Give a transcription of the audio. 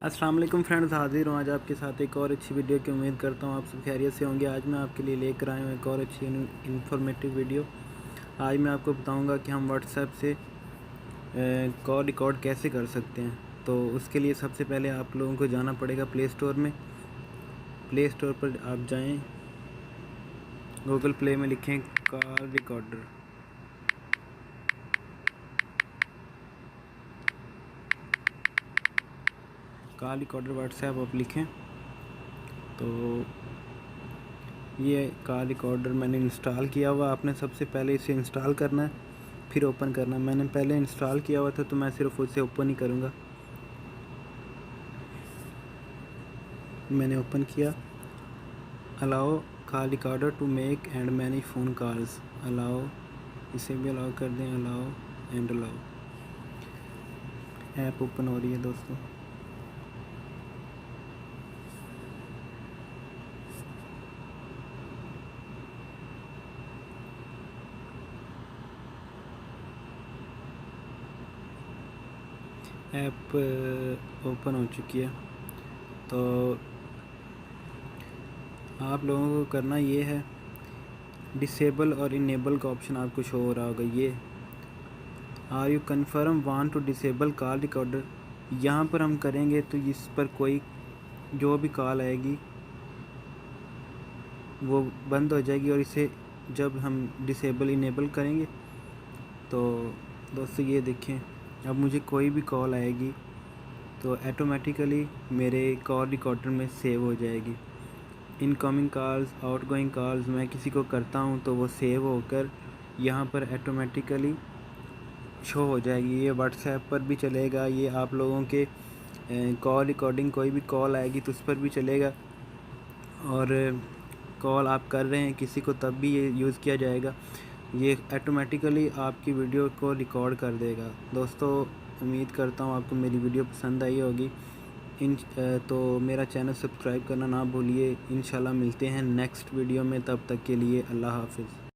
अस्सलाम वालेकुम फ्रेंड्स, हाजिर हूँ आज आपके साथ एक और अच्छी वीडियो की। उम्मीद करता हूँ आप सब खैरियत से होंगे। आज मैं आपके लिए लेकर आया हूँ एक और अच्छी इन्फॉर्मेटिव वीडियो। आज मैं आपको बताऊँगा कि हम व्हाट्सएप से कॉल रिकॉर्ड कैसे कर सकते हैं। तो उसके लिए सबसे पहले आप लोगों को जाना पड़ेगा प्ले स्टोर में। प्ले स्टोर पर आप जाएँ, गूगल प्ले में लिखें call recorder. Call recorder WhatsApp आप लिखें तो ये कॉल रिकॉर्डर मैंने इंस्टॉल किया हुआ। आपने सबसे पहले इसे इंस्टॉल करना है, फिर ओपन करना है। मैंने पहले इंस्टॉल किया हुआ था तो मैं सिर्फ उसे ओपन ही करूँगा। मैंने ओपन किया। Allow call recorder to make and manage phone calls. Allow, इसे भी अलाउ कर दें। Allow and allow. App open हो रही है दोस्तों। ऐप ओपन हो चुकी है। तो आप लोगों को करना ये है, डिसेबल और इनेबल का ऑप्शन आपको शो हो रहा होगा। ये are you confirm want to disable call recorder, यहाँ पर हम करेंगे तो इस पर कोई जो भी कॉल आएगी वो बंद हो जाएगी, और इसे जब हम डिसेबल इनेबल करेंगे तो दोस्तों ये देखें, अब मुझे कोई भी कॉल आएगी तो ऑटोमेटिकली मेरे कॉल रिकॉर्डर में सेव हो जाएगी। इनकमिंग कॉल्स, आउटगोइंग कॉल्स मैं किसी को करता हूँ तो वो सेव होकर यहाँ पर ऑटोमेटिकली शो हो जाएगी। ये व्हाट्सएप पर भी चलेगा, ये आप लोगों के कॉल रिकॉर्डिंग, कोई भी कॉल आएगी तो उस पर भी चलेगा, और कॉल आप कर रहे हैं किसी को तब भी ये यूज़ किया जाएगा। ये ऑटोमेटिकली आपकी वीडियो को रिकॉर्ड कर देगा। दोस्तों उम्मीद करता हूँ आपको मेरी वीडियो पसंद आई होगी। तो मेरा चैनल सब्सक्राइब करना ना भूलिए। इंशाल्लाह मिलते हैं नेक्स्ट वीडियो में, तब तक के लिए अल्लाह हाफ़िज़।